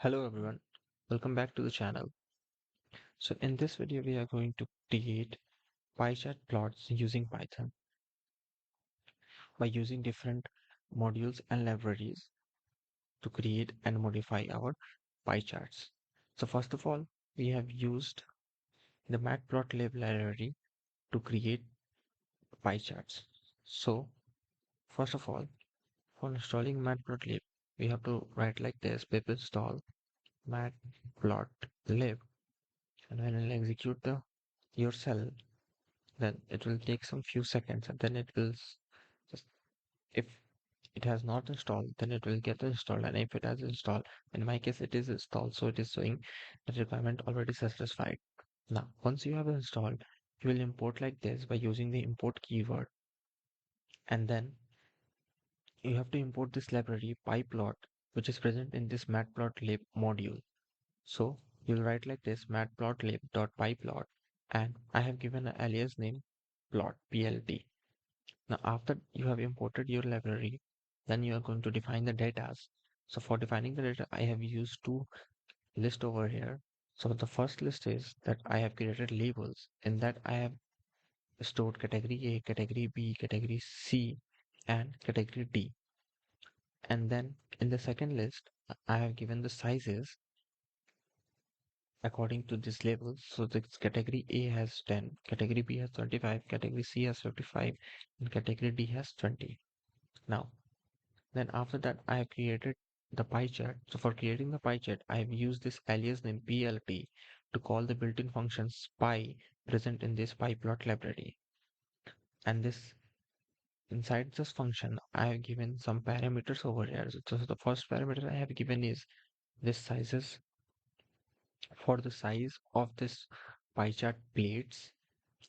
Hello everyone, welcome back to the channel. So in this video we are going to create pie chart plots using Python by using different modules and libraries to create and modify our pie charts. So first of all, we have used the matplotlib library to create pie charts. So first of all, for installing matplotlib, we have to write like this: pip install matplotlib, and when I'll execute the your cell, then it will take some few seconds and then it will just, if it has not installed, then it will get installed, and if it has installed, in my case it is installed, so it is showing the requirement already satisfied. Now once you have installed, you will import like this by using the import keyword, and then you have to import this library pyplot, which is present in this matplotlib module. So you'll write like this: matplotlib.pyplot, and I have given an alias name plot plt. Now, after you have imported your library, then you are going to define the data. So for defining the data, I have used two lists over here. So the first list is that I have created labels. In that I have stored category A, category B, category C, and category D. And then in the second list, I have given the sizes according to this label. So this category A has 10, category B has 25, category C has 55, and category D has 20. Now, then after that, I have created the pie chart. So for creating the pie chart, I have used this alias name PLT to call the built-in function pie present in this pyplot library. And this inside this function, I have given some parameters over here. So the first parameter I have given is this sizes for the size of this pie chart plates.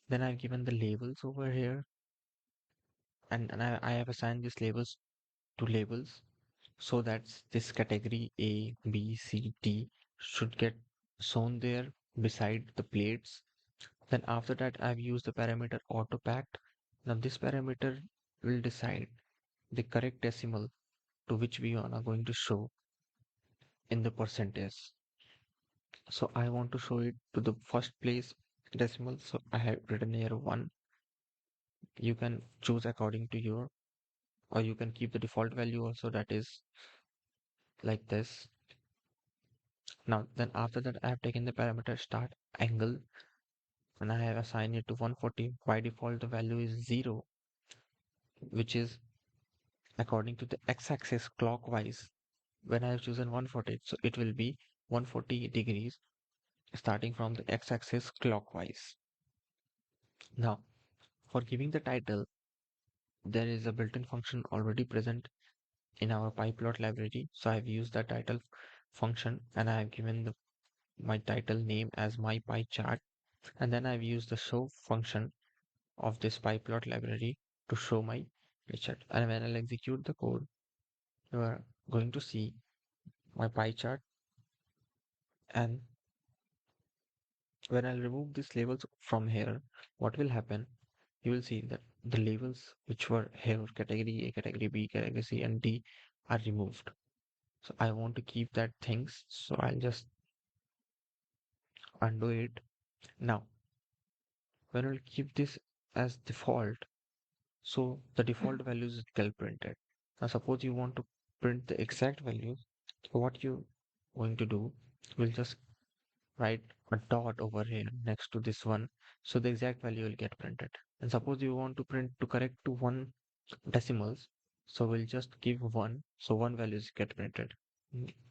Then I've given the labels over here, and I have assigned these labels to labels, so that this category A, B, C, D should get shown there beside the plates. Then after that, I've used the parameter autopact. Now this parameter will decide the correct decimal to which we are going to show in the percentage. So I want to show it to the first place decimal. So I have written here 1. You can choose according to your, or you can keep the default value also, that is like this. Now, then after that, I have taken the parameter start angle and I have assigned it to 140. By default, the value is 0, which is according to the x-axis clockwise. When I have chosen 140, so it will be 140 degrees starting from the x-axis clockwise. Now, for giving the title, there is a built-in function already present in our pyplot library. So I have used the title function and I have given my title name as my pie chart. And then I've used the show function of this pyplot library to show my pie chart. And when I'll execute the code, you are going to see my pie chart. And when I'll remove these labels from here, what will happen? You will see that the labels which were here, category A, category B, category C, and D, are removed. So I want to keep that things. So I'll just undo it. Now, when I'll keep this as default, so the default values get printed. Now suppose you want to print the exact values. So what you going to do, we'll just write a dot over here next to this one, so the exact value will get printed. And suppose you want to print to correct to one decimals, so we'll just give 1, so one values get printed.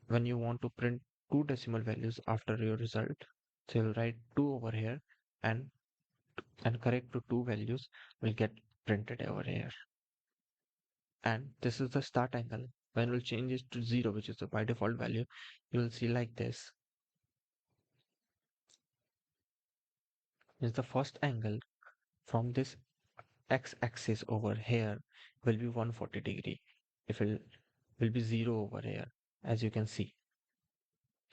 When you want to print two decimal values after your result, so you'll write 2 over here, and correct to two values will get printed over here. And this is the start angle. When we'll change it to 0, which is the by default value, you will see like this. Is the first angle from this x-axis over here will be 140 degree. If it will be 0 over here, as you can see.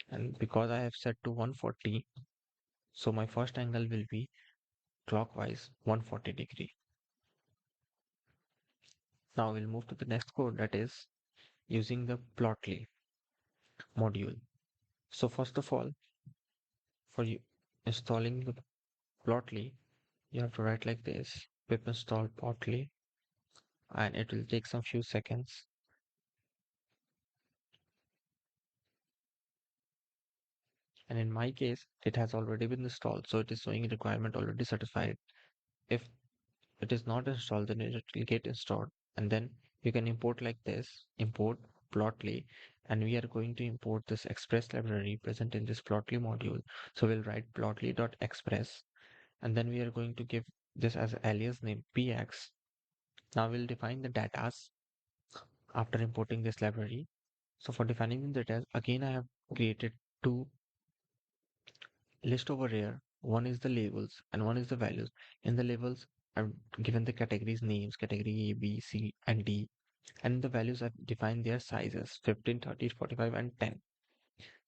And because I have set to 140, so my first angle will be clockwise 140 degree. Now we'll move to the next code, that is using the plotly module. So first of all, for you installing the Plotly, you have to write like this: pip install Plotly, and it will take some few seconds. And in my case, it has already been installed, so it is showing requirement already satisfied. If it is not installed, then it will get installed. And then you can import like this: import Plotly, and we are going to import this express library present in this Plotly module. So we'll write plotly.express, and then we are going to give this as alias name px. Now we'll define the datas after importing this library. So for defining the data, again I have created two list over here. One is the labels and one is the values. In the labels, I've given the categories names, category A, B, C, and D. And in the values, I've defined their sizes 15, 30, 45, and 10.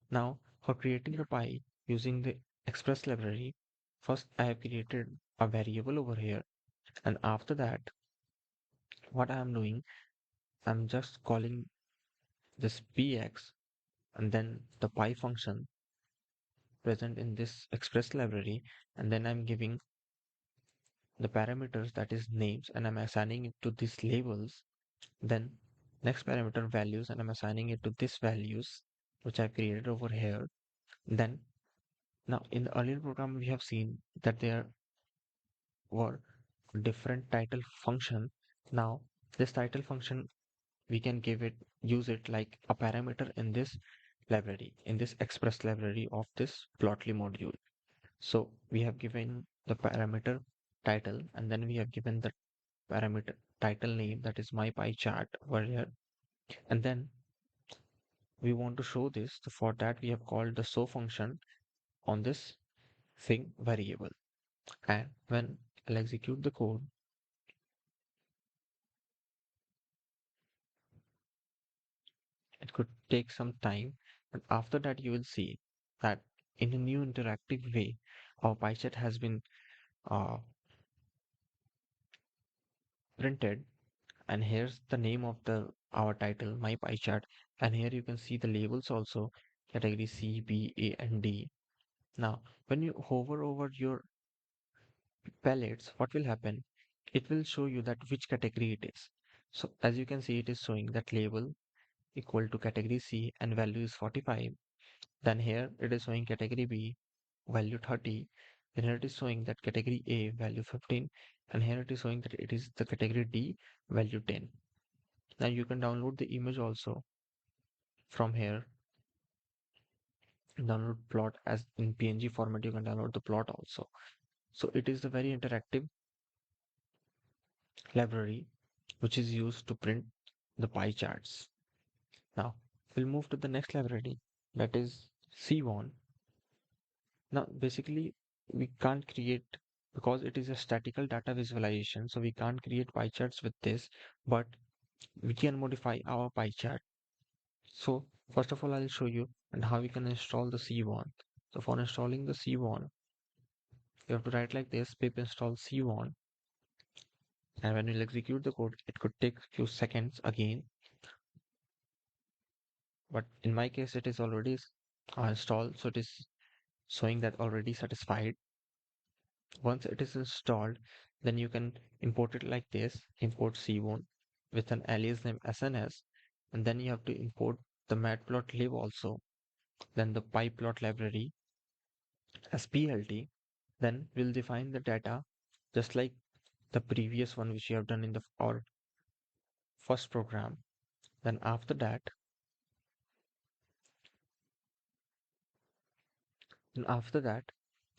Now, for creating the pie using the express library, first I have created a variable over here. And after that, what I am doing, I'm just calling this px and then the pie function present in this express library, and then I'm giving the parameters, that is names, and I'm assigning it to these labels. Then next parameter values, and I'm assigning it to these values which I created over here. Then now in the earlier program we have seen that there were different title function. Now this title function, we can give it, use it like a parameter in this library, in this express library of this plotly module. So we have given the parameter title, and then we have given the parameter title name, that is my pie chart over here. And then we want to show this. So for that we have called the show function on this thing variable. And when I'll execute the code, it could take some time. And after that you will see that in a new interactive way, our pie chart has been uh, printed. And here's the name of the our title, my pie chart. And here you can see the labels also, category C, B, A, and D. Now when you hover over your palettes, what will happen? It will show you that which category it is. So as you can see, it is showing that label equal to category C and value is 45. Then here it is showing category B value 30. Then here it is showing that category A value 15, and here it is showing that it is the category D value 10. Now you can download the image also from here. Download plot as in PNG format. You can download the plot also. So it is a very interactive library which is used to print the pie charts. Now we'll move to the next library, that is C1. Now basically we can't create, because it is a statical data visualization, so we can't create pie charts with this, but we can modify our pie chart. So first of all I'll show you and how we can install the C1. So for installing the C1, you have to write like this: pip install C1, and when we'll execute the code, it could take a few seconds again, but in my case it is already installed, so it is showing that already satisfied. Once it is installed, then you can import it like this: import C1 with an alias name SNS, and then you have to import the matplotlib also, then the pyplot library as plt. Then we'll define the data just like the previous one which you have done in the our first program. Then after that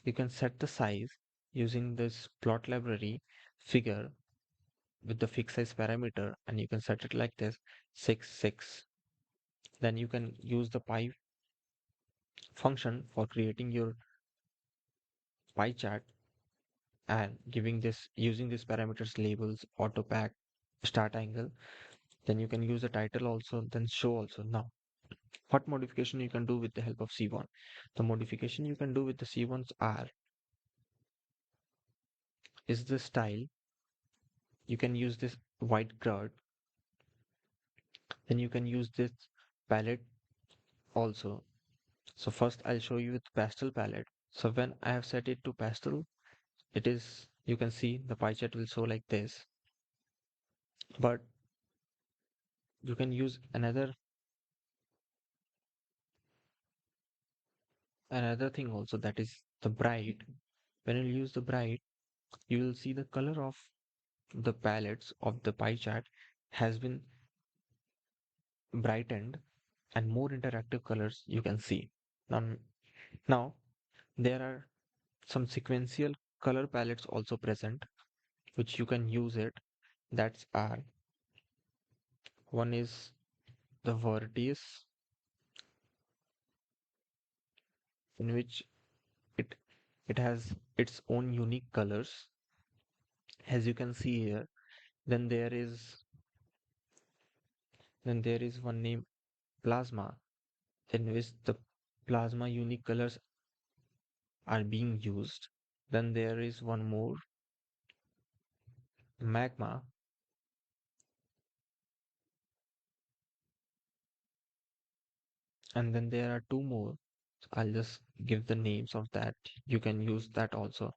you can set the size using this plot library figure with the fixed size parameter, and you can set it like this: 6 6. Then you can use the pie function for creating your pie chart and giving this, using these parameters, labels, auto pack, start angle. Then you can use the title also, then show also. Now what modification you can do with the help of C1? The modification you can do with the C1s are is the style. You can use this white guard. Then you can use this palette also. So first I'll show you with pastel palette. So when I have set it to pastel, it is, you can see the pie chart will show like this. But you can use another thing also, that is the bright. When you use the bright, you will see the color of the palettes of the pie chart has been brightened and more interactive colors you can see. Now, now there are some sequential color palettes also present which you can use it. That's are one is the Vertice, in which it it has its own unique colors as you can see here. Then there is one named Plasma, in which the plasma unique colors are being used. Then there is one more, Magma, and then there are two more. I'll just give the names of that. You can use that also,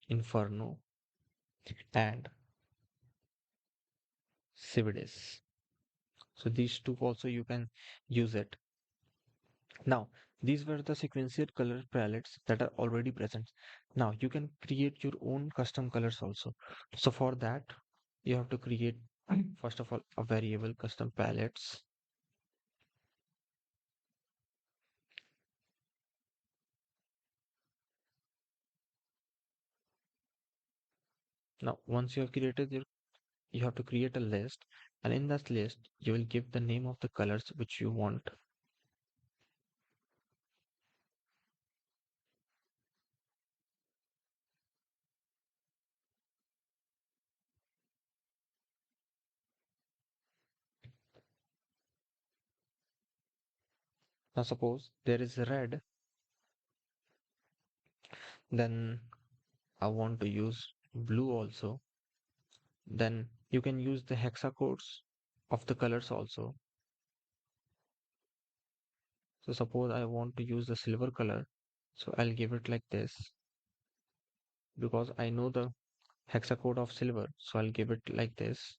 Inferno and Civides. So these two also you can use it. Now, these were the sequential color palettes that are already present. Now you can create your own custom colors also. So for that, you have to create first of all a variable custom palettes. Now, once you have created your, you have to create a list, and in that list, you will give the name of the colors which you want. Now, suppose there is red, then I want to use blue also. Then you can use the hexacodes of the colors also. So suppose I want to use the silver color, so I'll give it like this because I know the hexacode of silver, so I'll give it like this.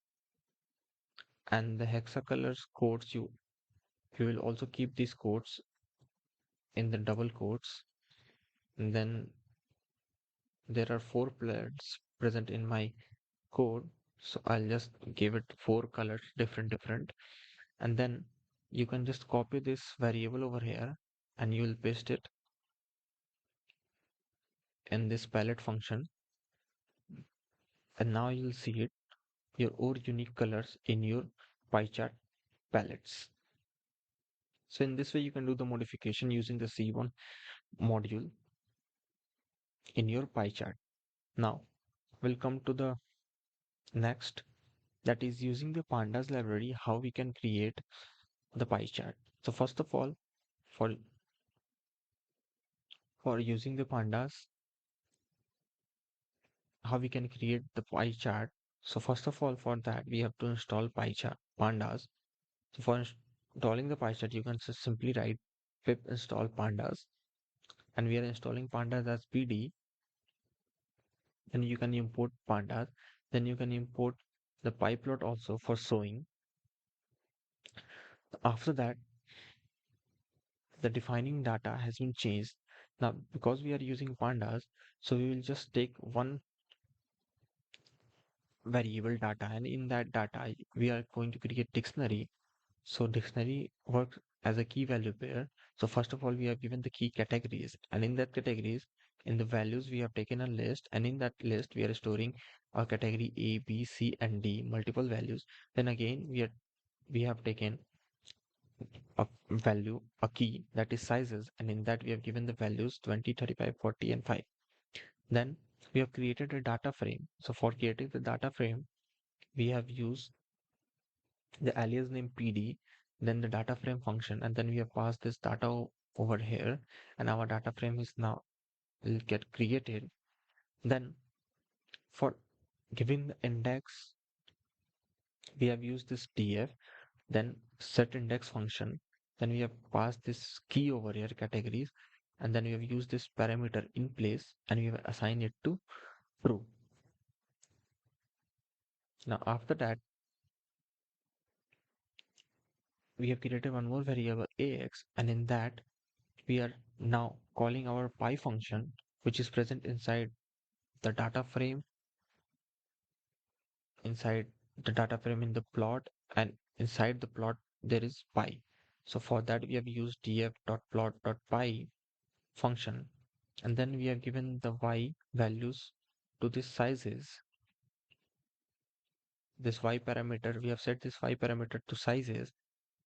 And the hexacolors codes, you will also keep these codes in the double quotes. And then there are four players present in my code, so I'll just give it four colors, different, and then you can just copy this variable over here and you will paste it in this palette function, and now you'll see it, your own unique colors in your pie chart palettes. So in this way you can do the modification using the C1 module in your pie chart. Now we'll come to the next, that is using the pandas library, how we can create the pie chart. So first of all, for using the pandas, how we can create the pie chart. So first of all, for that we have to install pie chart pandas. So for installing the pie chart, you can just simply write pip install pandas, and we are installing pandas as pd. Then you can import pandas. Then you can import the pyplot also for showing. After that, the defining data has been changed. Now, because we are using pandas, so we will just take one variable data, and in that data we are going to create dictionary. So dictionary works as a key value pair. So first of all, we have given the key categories, and in that categories, in the values we have taken a list, and in that list we are storing a category A, B, C, and D, multiple values. Then again we have taken a value, a key, that is sizes, and in that we have given the values 20, 35, 40, and 5. Then we have created a data frame. So for creating the data frame, we have used the alias name pd, then the data frame function, and then we have passed this data over here, and our data frame is now will get created. Then for giving the index, we have used this df, then set index function, Then we have passed this key over here, categories, and then we have used this parameter in place and we have assigned it to true. Now after that, we have created one more variable ax, and in that we are now calling our py function, which is present inside the data frame, inside the data frame in the plot, and inside the plot there is py. So for that we have used df.plot.py function, and then we have given the y values to the sizes. This y parameter, we have set this y parameter to sizes,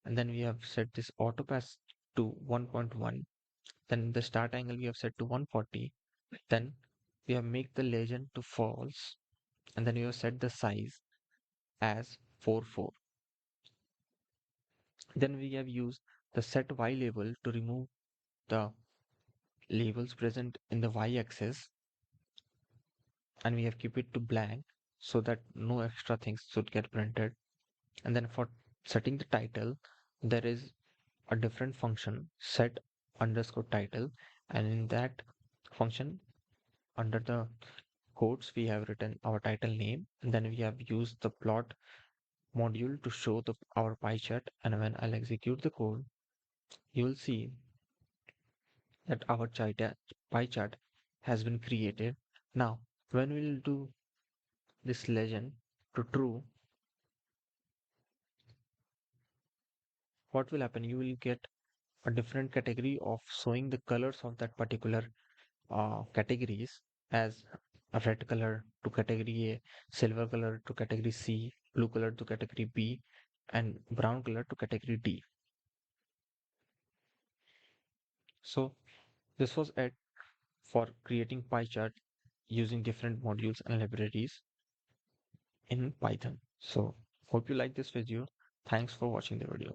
and then we have set this autopass to 1.1. Then the start angle we have set to 140. Then we have make the legend to false, and then we have set the size as 44. Then we have used the set y label to remove the labels present in the y-axis, and we have keep it to blank so that no extra things should get printed. And then for setting the title, there is a different function, set underscore title, and in that function, under the quotes, we have written our title name, and then we have used the plot module to show our pie chart. And when I'll execute the code, you will see that our pie chart has been created. Now, when we'll do this legend to true, what will happen? You will get a different category of showing the colors of that particular categories, as a red color to category A, silver color to category C, blue color to category B, and brown color to category D. So this was it for creating pie chart using different modules and libraries in Python. So hope you like this video. Thanks for watching the video.